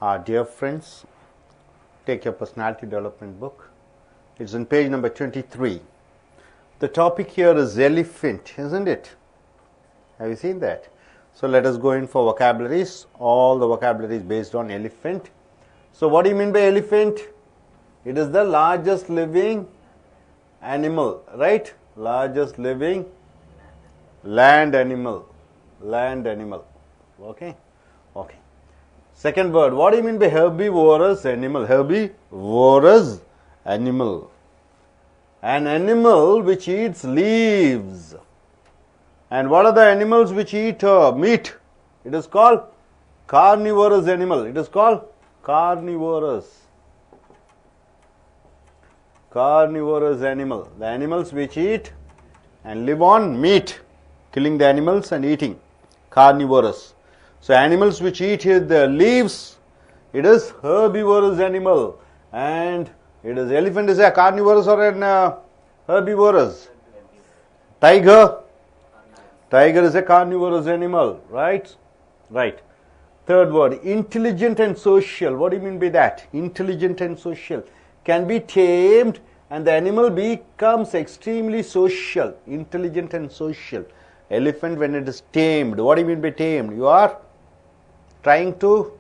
Dear friends, take your personality development book. It's on page number 23. The topic here is elephant, isn't it? Have you seen that? So let us go in for vocabularies. All the vocabulary is based on elephant. So what do you mean by elephant? It is the largest living animal, right? Largest living land animal. Land animal. Okay? Okay. Second word, what do you mean by herbivorous animal? Herbivorous animal. An animal which eats leaves. And what are the animals which eat meat? It is called carnivorous animal. It is called carnivorous. Carnivorous animal. The animals which eat and live on meat. Killing the animals and eating. Carnivorous. So animals which eat the leaves, it is herbivorous animal. And it is elephant is a carnivorous or an herbivorous? Tiger. Tiger is a carnivorous animal, right? Right. Third word, intelligent and social. What do you mean by that? Intelligent and social. Can be tamed and the animal becomes extremely social. Intelligent and social. Elephant when it is tamed. What do you mean by tamed? You are trying to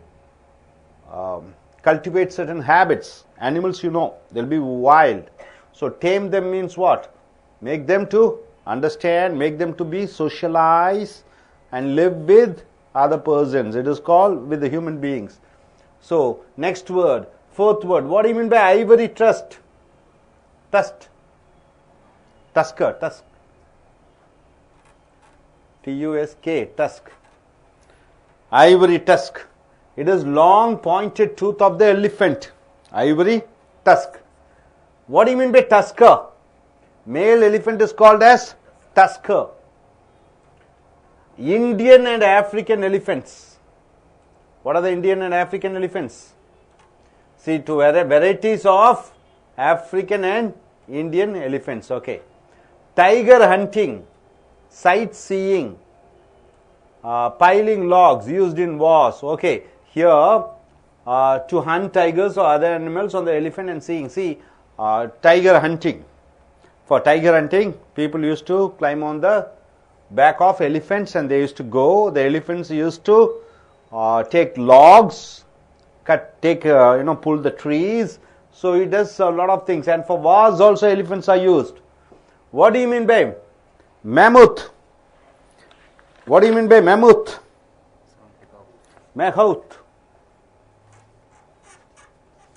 cultivate certain habits. Animals, you know, they'll be wild. So tame them means what? Make them to understand, make them to be socialized and live with other persons. It is called with the human beings. So next word, fourth word. What do you mean by ivory tusk? Tusk. Tusker. Tusk. T-U-S-K. Tusk. Ivory tusk. It is long pointed tooth of the elephant. Ivory tusk. What do you mean by tusker? Male elephant is called as tusker. Indian and African elephants. What are the Indian and African elephants? See, two varieties of African and Indian elephants. Okay. Tiger hunting, sightseeing, piling logs used in wars. Okay. Here, to hunt tigers or other animals on the elephant and seeing. See, tiger hunting. For tiger hunting, people used to climb on the back of elephants and they used to go. The elephants used to take logs, pull the trees. So it does a lot of things. And for wars also elephants are used. What do you mean by mammoth? What do you mean by mammoth? Mahout.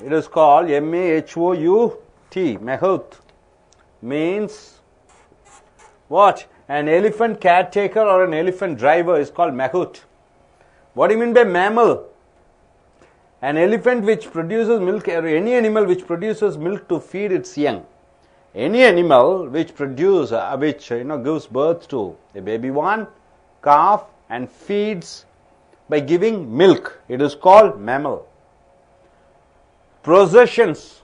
It is called M-A-H-O-U-T. Mahout. Means what? An elephant caretaker or an elephant driver is called mahout. What do you mean by mammal? An elephant which produces milk, or any animal which produces milk to feed its young. Any animal which gives birth to a baby one, calf, and feeds by giving milk. It is called mammal. Processions.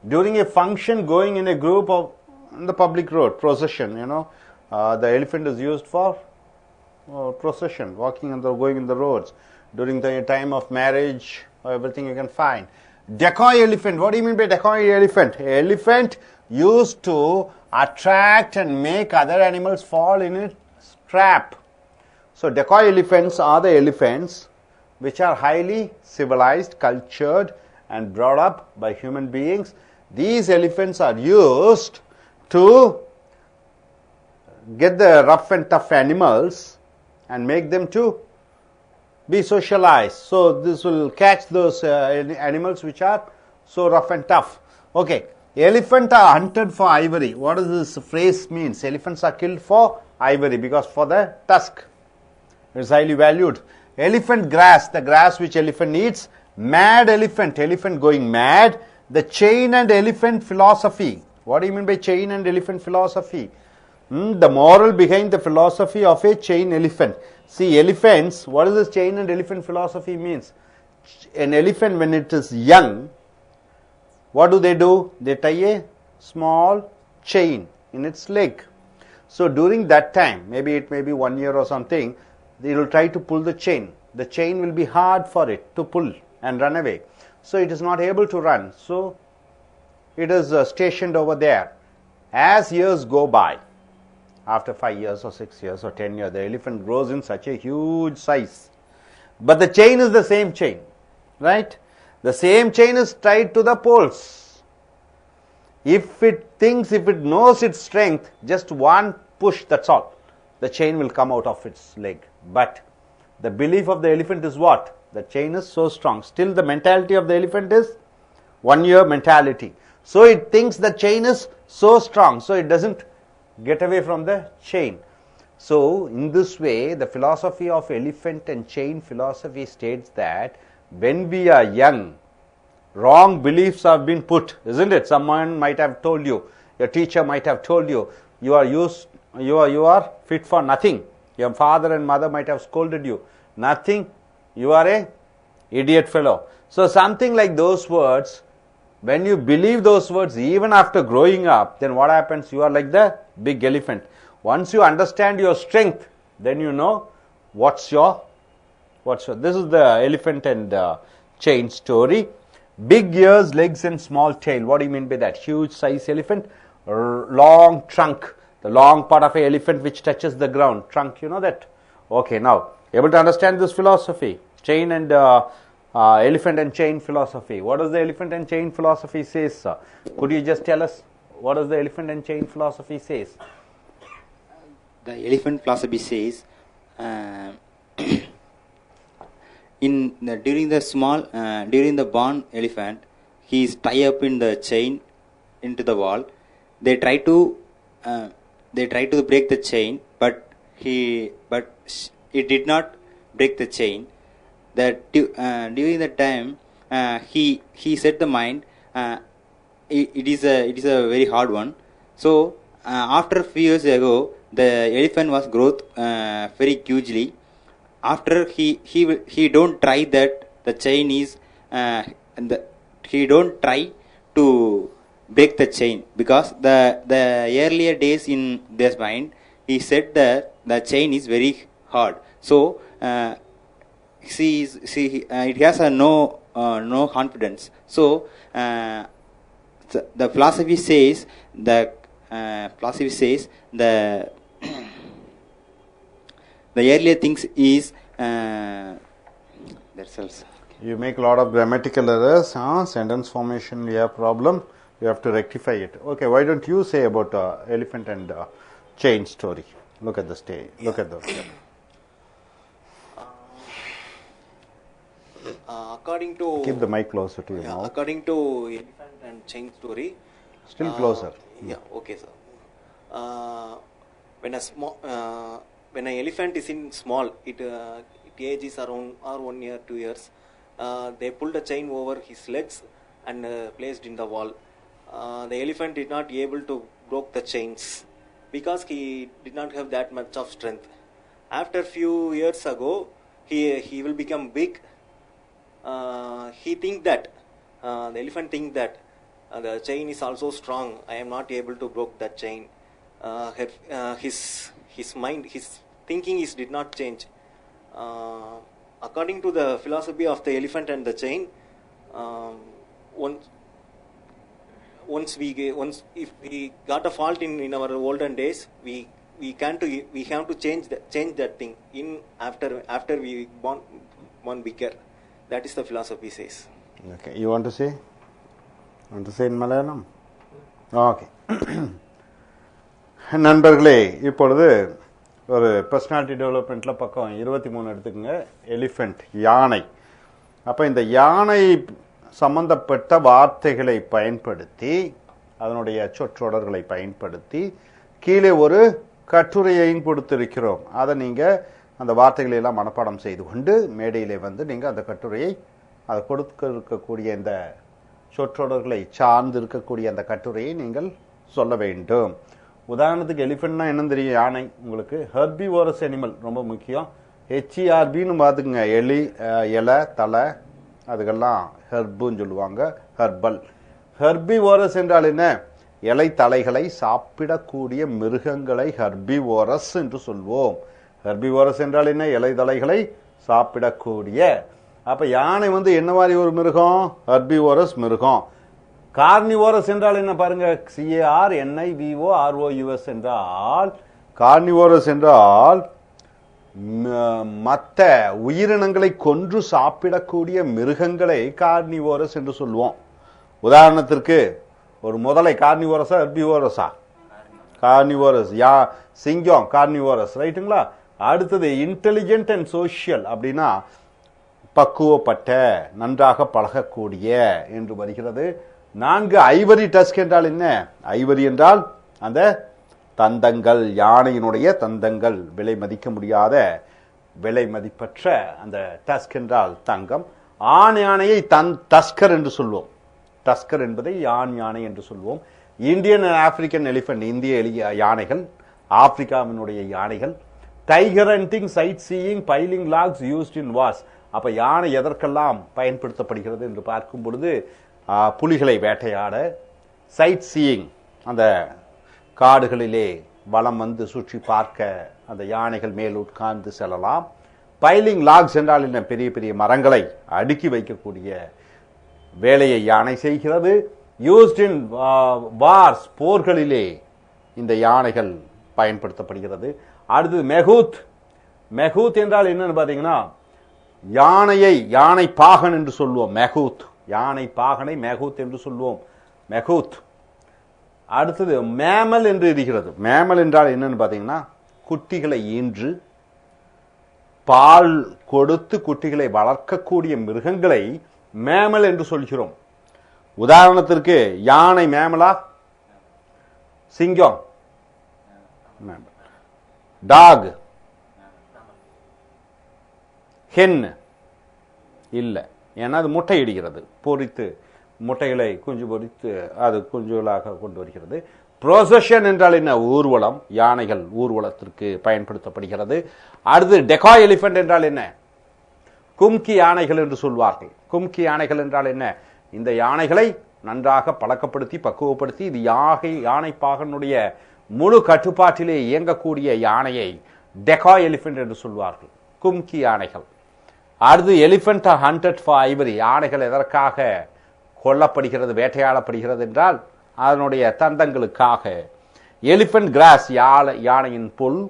During a function, going in a group of on the public road, procession, the elephant is used for procession, walking and going in the roads. During the time of marriage, everything you can find. Decoy elephant. What do you mean by decoy elephant? Elephant used to attract and make other animals fall in its trap. So decoy elephants are the elephants which are highly civilized, cultured, and brought up by human beings. These elephants are used to get the rough and tough animals and make them to be socialized. So this will catch those animals which are so rough and tough. Okay. Elephants are hunted for ivory. What does this phrase means? Elephants are killed for ivory because for the tusk. It is highly valued. Elephant grass, the grass which elephant eats. Mad elephant, elephant going mad. The chain and elephant philosophy. What do you mean by chain and elephant philosophy? The moral behind the philosophy of a chain elephant. See, elephants, what does this chain and elephant philosophy means? An elephant when it is young, what do? They tie a small chain in its leg. So during that time, maybe it may be 1 year or something, they will try to pull the chain. the chain will be hard for it to pull and run away. So it is not able to run. So it is stationed over there. As years go by, after 5 years or 6 years or 10 years, the elephant grows in such a huge size. But the chain is the same chain, right? The same chain is tied to the poles. If it knows its strength, just one push, that's all. The chain will come out of its leg. But the belief of the elephant is what? The chain is so strong. Still the mentality of the elephant is 1 year mentality. So it thinks the chain is so strong, so it doesn't get away from the chain. So in this way, the philosophy of elephant and chain philosophy states that when we are young, wrong beliefs have been put, isn't it? Someone might have told you, your teacher might have told you, you are fit for nothing. Your father and mother might have scolded you. Nothing, you are a idiot fellow. So something like those words, when you believe those words even after growing up, then what happens? You are like the big elephant. Once you understand your strength, then you know what's your. This is the elephant and chain story. Big ears, legs and small tail. What do you mean by that? Huge size elephant, long trunk. The long part of an elephant which touches the ground. Trunk, you know that? Okay, now, able to understand this philosophy? Chain and elephant and chain philosophy. What does the elephant and chain philosophy says? Could you just tell us what does the elephant and chain philosophy says? The elephant philosophy says, during the born elephant, he is tied up in the chain into the wall. They try to break the chain, but it did not break the chain. That during the time he set the mind. It is a very hard one. So after a few years ago, the elephant was growth very hugely. After he don't try that the chain is he don't try to break the chain, because the earlier days in this mind he said that the chain is very hard. So it has no confidence. So the philosophy says the earlier things is themselves. You make a lot of grammatical errors, sentence formation we have problem, you have to rectify it. Okay, why don't you say about elephant and chain story? Look at the stage, look at the according to, keep the mic closer to you now. According to elephant and chain story, still closer. Okay, sir. When an elephant is in small, it age is around 1 year, 2 years. They pulled a chain over his legs and placed in the wall. The elephant did not able to broke the chains because he did not have that much of strength. After few years ago, he will become big. He think that the elephant think that the chain is also strong. I am not able to broke that chain. His mind, his thinking did not change. According to the philosophy of the elephant and the chain, if we got a fault in our olden days, we have to change that thing in after we born bigger. That is the philosophy says. Okay, you want to say? Want to say in Malayalam? Okay. நண்பர்களே, இப்பொழுது ஒரு personality டெவலப்மெண்ட்டில் பக்கம் 23 எடுத்துக்கோங்க. Elephant, யானை. அப்போ இந்த யானை சம்பந்தப்பட்ட வார்த்தைகளை பயன்படுத்தி, அதனுடைய சொற்றொடர்களை பயன்படுத்தி கீழே ஒரு கட்டுரையையும் கொடுத்திருக்கிறோம். அதை நீங்கள் அந்த வார்த்தைகளை எல்லாம் மனப்பாடம் செய்து கொண்டு மேடையிலே வந்து நீங்கள் அந்த கட்டுரையை, அதை கொடுக்க இருக்கக்கூடிய இந்த சொற்றொடர்களை சார்ந்து இருக்கக்கூடிய அந்த கட்டுரையை நீங்கள் சொல்ல வேண்டும். உதாரணத்துக்கு எலிஃபென்ட்னா என்னன்னு தெரியும்? யானை. உங்களுக்கு ஹெர்பிவோரஸ் அனிமல் ரொம்ப முக்கியம். ஹெச்இஆர்பின்னு பார்த்துக்குங்க. எலி, இலை, தலை, அதுக்கெல்லாம் ஹெர்புன்னு சொல்லுவாங்க. ஹெர்பல். ஹெர்பிவோரஸ் என்றால் என்ன? இலை தலைகளை சாப்பிடக்கூடிய மிருகங்களை ஹெர்பிவோரஸ் என்று சொல்வோம். ஹெர்பிவோரஸ் என்றால் என்ன? இலை தலைகளை சாப்பிடக்கூடிய. அப்ப யானை வந்து என்ன மாதிரி ஒரு மிருகம்? ஹெர்பிவோரஸ் மிருகம். கார்னிவோரஸ் என்றால் என்ன பாருங்க, CARNIVOROUS என்றால் கார்னிவோரஸ் என்றால் மற்ற உயிரினங்களை கொன்று சாப்பிடக்கூடிய மிருகங்களை கார்னிவோரஸ் என்று சொல்லுவோம். உதாரணத்திற்கு ஒரு முதலை கார்னிவோரஸா ஹெர்பிவோரஸா? கார்னிவோரஸ். சிங்கம் கார்னிவோரஸ், ரைட்டுங்களா? அடுத்தது இன்டெலிஜென்ட் அண்ட் சோஷியல் அப்படின்னா பக்குவப்பட்ட, நன்றாக பழகக்கூடிய என்று வருகிறது. 4 ஐவரி டஸ்க் என்றால் என்ன? ஐவரி என்றால் அந்த தந்தங்கள், யானையினுடைய தந்தங்கள், விலை மதிக்க முடியாத, விலை மதிப்பற்ற அந்த டஸ்க் என்றால் தங்கம். ஆண் யானையை டஸ்கர் என்று சொல்வோம். டஸ்கர் என்பதை ஆண் யானை என்று சொல்வோம். இந்தியன் அண்ட் ஆப்பிரிக்கன் எலிபென்ட், இந்திய யானைகள், ஆப்பிரிக்காவினுடைய யானைகள். Tiger hunting, sightseeing, piling logs used in wars. அப்ப யானை எதற்கெல்லாம் பயன்படுத்தப்படுகிறது என்று பார்க்கும் பொழுது, புலிகளை வேட்டையாட, சைட் சீயிங் அந்த காடுகளிலே வலம் வந்து சுற்றி பார்க்க அந்த யானைகள் மேல் உட்கார்ந்து செல்லலாம். பைலிங் லாக்ஸ் என்றால் என்ன? பெரிய பெரிய மரங்களை அடுக்கி வைக்கக்கூடிய வேலையை யானை செய்கிறது. யூஸ்ட் இன் வார்ஸ், போர்களிலே இந்த யானைகள் பயன்படுத்தப்படுகிறது. அடுத்தது மெகூத். மெகூத் என்றால் என்னன்னு பாத்தீங்கன்னா, யானையை யானை பாகன் என்று சொல்லுவோம். மெகூத், யானை பாகனை மெகூத் என்று சொல்லுவோம். மெகூத். அடுத்தது மேமல் என்று இருக்கிறது. மேமல் என்றால் என்னன்னு பாத்தீங்கன்னா, குட்டிகளை ஈன்று பால் கொடுத்து குட்டிகளை வளர்க்கக்கூடிய மிருகங்களை மேமல் என்று சொல்கிறோம். உதாரணத்திற்கு யானை மேமலா? சிங்கம் மேமல். டாக், ஹென் இல்ல, ஏன்னா அது முட்டை இடுகிறது, பொறித்து முட்டைகளை குஞ்சு பொறித்து அது குஞ்சுகளாக கொண்டு வருகிறது. ப்ரோசஷன் என்றால் என்ன? ஊர்வலம், யானைகள் ஊர்வலத்திற்கு பயன்படுத்தப்படுகிறது. அடுத்து டெகாய் எலிபென்ட் என்றால் என்ன? கும்கி யானைகள் என்று சொல்வார்கள். கும்கி யானைகள் என்றால் என்ன? இந்த யானைகளை நன்றாக பழக்கப்படுத்தி பக்குவப்படுத்தி, இது யானை பாகனுடைய முழு கட்டுப்பாட்டிலே இயங்கக்கூடிய யானையை டெகாய் எலிபென்ட் என்று சொல்வார்கள், கும்கி யானைகள். அடுத்து எலிபென்ட் ஹண்டட் ஃபார் ஐவரி. யானைகள் எதற்காக கொல்லப்படுகிறது, வேட்டையாடப்படுகிறது என்றால் அதனுடைய தந்தங்களுக்காக. எலிபென்ட் கிராஸ், யானையின் புல்.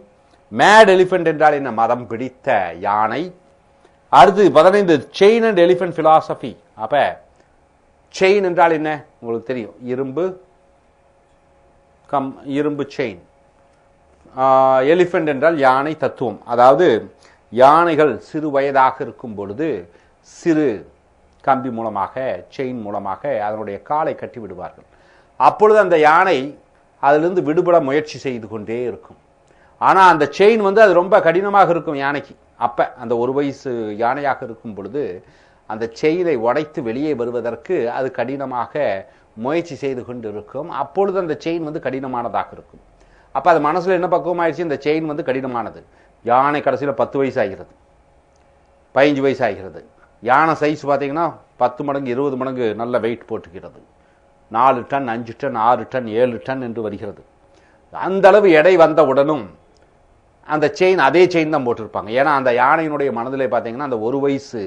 மேட் எலிபென்ட் என்றால் என்ன? மதம் பிடித்த யானை. அடுத்து 15 செயின் அண்ட் எலிபென்ட் பிலாசபி. அப்ப செயின் என்றால் என்ன? உங்களுக்கு தெரியும், இரும்பு செயின். எலிபென்ட் என்றால் யானை தத்துவம். அதாவது யானைகள் சிறு வயதாக இருக்கும் பொழுது சிறு கம்பி மூலமாக, செயின் மூலமாக அதனுடைய காலை கட்டி விடுவார்கள். அப்பொழுது அந்த யானை அதிலிருந்து விடுபட முயற்சி செய்து கொண்டே இருக்கும். ஆனா அந்த செயின் வந்து அது ரொம்ப கடினமாக இருக்கும் யானைக்கு. அப்ப அந்த 1 வயசு யானையாக இருக்கும் பொழுது அந்த செயினை உடைத்து வெளியே வருவதற்கு அது கடினமாக முயற்சி செய்து கொண்டு இருக்கும். அப்பொழுது அந்த செயின் வந்து கடினமானதாக இருக்கும். அப்ப அது மனசுல என்ன பக்குவம் ஆயிடுச்சு? இந்த செயின் வந்து கடினமானது. யானை கடைசியில் 10 வயசு ஆகிறது, 15 வயசு ஆகிறது. யானை சைஸ் பார்த்தீங்கன்னா 10 மடங்கு 20 மடங்கு நல்ல வெயிட் போட்டுக்கிறது. 4 டன், 5 டன், 6 டன், 7 டன் என்று வருகிறது. அந்த அளவு எடை வந்த உடனும் அந்த செயின் அதே செயின் தான் போட்டிருப்பாங்க. ஏன்னா அந்த யானையினுடைய மனதிலே பார்த்தீங்கன்னா அந்த 1 வயசு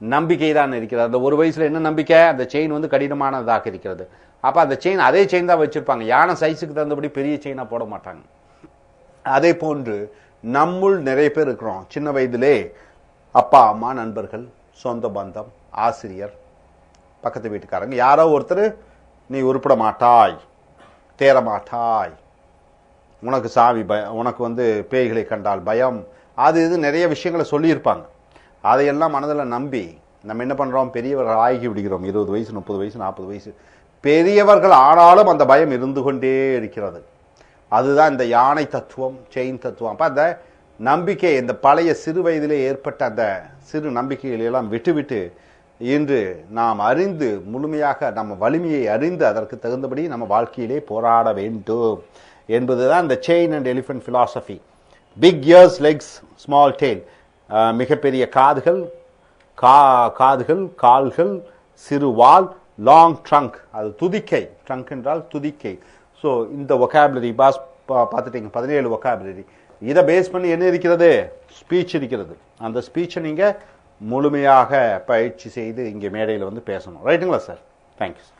நம்பிக்கை தான் இருக்கிறது. அந்த 1 வயசுல என்ன நம்பிக்கை? அந்த செயின் வந்து கடினமானதாக இருக்கிறது. அப்ப அந்த செயின் அதே செயின் தான் வச்சிருப்பாங்க. யானை சைஸுக்கு தகுந்தபடி பெரிய செயினா போட மாட்டாங்க. அதே போன்று நம்முள் நிறைய பேர் இருக்கிறோம். சின்ன வயதிலே அப்பா அம்மா, நண்பர்கள், சொந்த பந்தம், ஆசிரியர், பக்கத்து வீட்டுக்காரங்க யாரோ ஒருத்தர், நீ உருப்பட மாட்டாய், தேர மாட்டாய், உனக்கு சாமி பயம், உனக்கு வந்து பேய்களை கண்டால் பயம், அது இது நிறைய விஷயங்களை சொல்லியிருப்பாங்க. அதையெல்லாம் மனதில் நம்பி நம்ம என்ன பண்றோம்? பெரியவர்கள் ஆகி விடுகிறோம். 20 வயசு, 30 வயசு, 40 வயசு பெரியவர்கள் ஆனாலும் அந்த பயம் இருந்து கொண்டே இருக்கிறது. அதுதான் இந்த யானை தத்துவம், செயின் தத்துவம். அப்ப அந்த நம்பிக்கை, இந்த பழைய சிறு வயதிலே ஏற்பட்ட அந்த சிறு நம்பிக்கைகளை எல்லாம் விட்டுவிட்டு இன்று நாம் அறிந்து, முழுமையாக நம்ம வலிமையை அறிந்து அதற்கு தகுந்தபடி நம்ம வாழ்க்கையிலே போராட வேண்டும் என்பதுதான் இந்த chain and elephant philosophy. Big ears, legs, small tail. மிகப்பெரிய காதுகள், கால்கள், சிறு வால், லாங் ட்ரங்க், அது துதிக்கை. ட்ரங்க் என்றால் துதிக்கை. ஸோ இந்த ஒகாபுலரி பாஸ் பார்த்துட்டீங்க, 17 ஒகாபுலரி. இதை பேஸ் பண்ணி என்ன இருக்கிறது, ஸ்பீச் இருக்கிறது. அந்த ஸ்பீச்சை நீங்கள் முழுமையாக பயிற்சி செய்து இங்கே மேடையில் வந்து பேசணும். ரைட்டுங்களா சார்? Thank you sir.